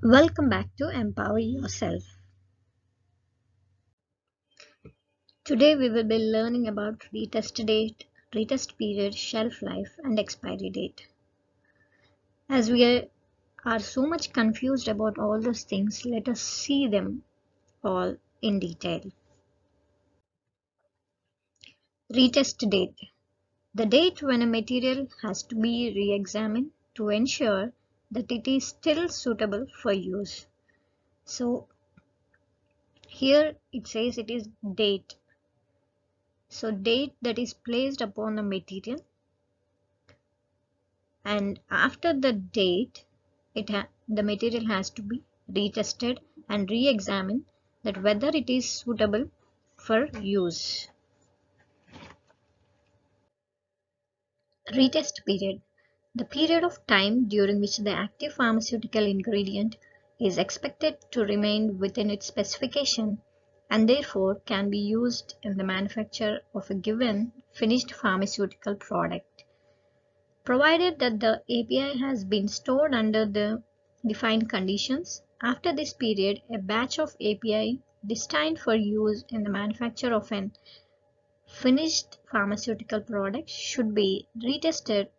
Welcome back to Empower Yourself. Today we will be learning about retest date, retest period, shelf life, and expiry date. As we are so much confused about all those things, let us see them all in detail. Retest date. The date when a material has to be re-examined to ensure that it is still suitable for use. So here it says it is date. So date that is placed upon the material, and after the date the material has to be retested and re-examined that whether it is suitable for use. Retest period. The period of time during which the active pharmaceutical ingredient is expected to remain within its specification and therefore can be used in the manufacture of a given finished pharmaceutical product, provided that the API has been stored under the defined conditions. After this period, a batch of API destined for use in the manufacture of an finished pharmaceutical product should be retested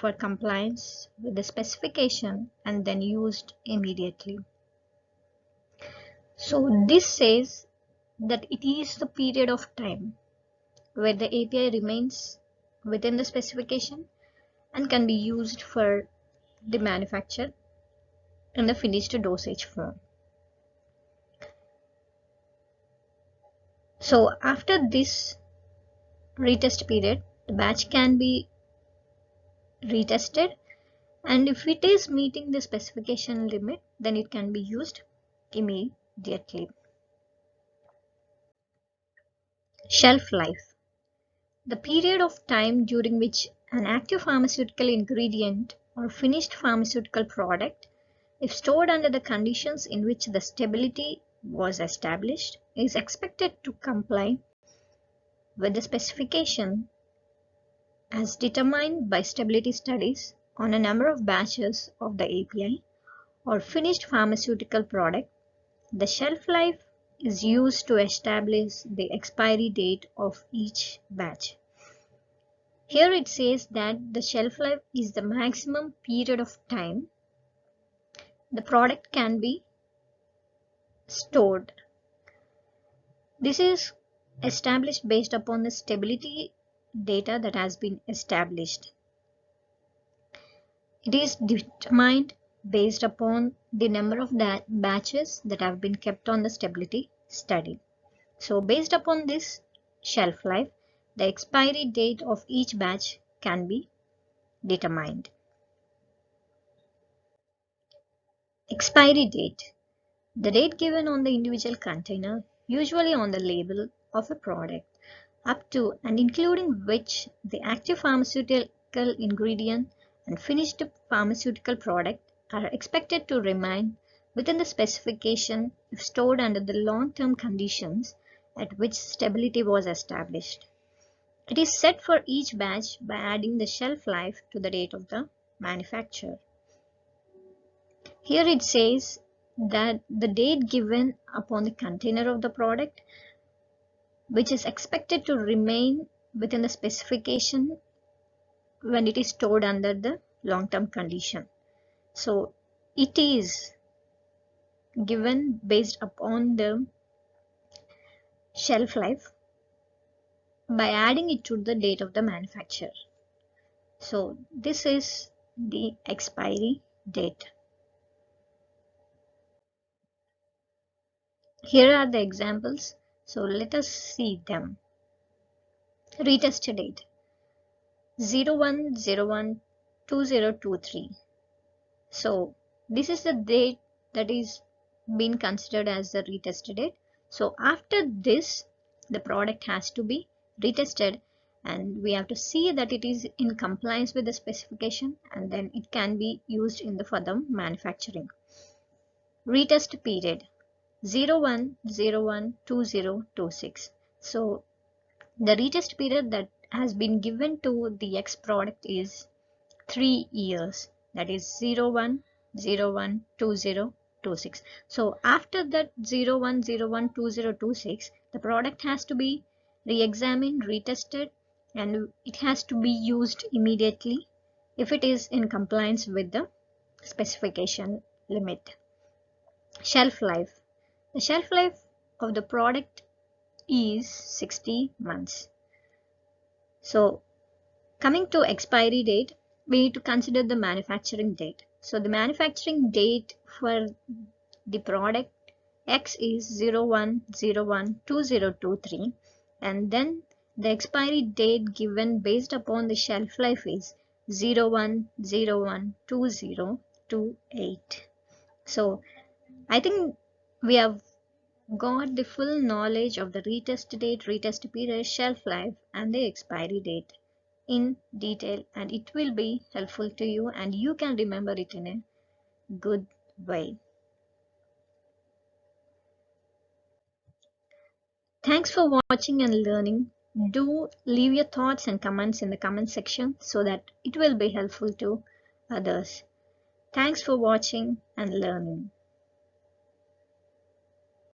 for compliance with the specification and then used immediately. So this says that it is the period of time where the API remains within the specification and can be used for the manufacture in the finished dosage form. So after this retest period, the batch can be retested, and if it is meeting the specification limit, then it can be used immediately. Shelf life. The period of time during which an active pharmaceutical ingredient or finished pharmaceutical product, if stored under the conditions in which the stability was established, is expected to comply with the specification as determined by stability studies on a number of batches of the API or finished pharmaceutical product. The shelf life is used to establish the expiry date of each batch. Here it says that the shelf life is the maximum period of time the product can be stored. This is established based upon the stability data that has been established. It is determined based upon the number of batches that have been kept on the stability study. So based upon this shelf life, the expiry date of each batch can be determined. Expiry date. The date given on the individual container, usually on the label of a product, up to and including which the active pharmaceutical ingredient and finished pharmaceutical product are expected to remain within the specification if stored under the long-term conditions at which stability was established. It is set for each batch by adding the shelf life to the date of the manufacture. Here it says that the date given upon the container of the product, which is expected to remain within the specification when it is stored under the long-term condition. So it is given based upon the shelf life by adding it to the date of the manufacture. So this is the expiry date. Here are the examples. So let us see them. Retest date 01/01/2023. So this is the date that is being considered as the retest date. So after this, the product has to be retested and we have to see that it is in compliance with the specification, and then it can be used in the further manufacturing. Retest period 01/01/2026. So the retest period that has been given to the X product is 3 years, that is 01/01/2026. 2026. So after that 01/01/2026, the product has to be re-examined, retested, and it has to be used immediately if it is in compliance with the specification limit. Shelf life. The shelf life of the product is 60 months. So coming to expiry date, we need to consider the manufacturing date. So the manufacturing date for the product X is 01/01/2023, and then the expiry date given based upon the shelf life is 01/01/2028. So I think we have got the full knowledge of the retest date, retest period, shelf life, and the expiry date in detail, and it will be helpful to you and you can remember it in a good way. Thanks for watching and learning. Do leave your thoughts and comments in the comment section so that it will be helpful to others. Thanks for watching and learning.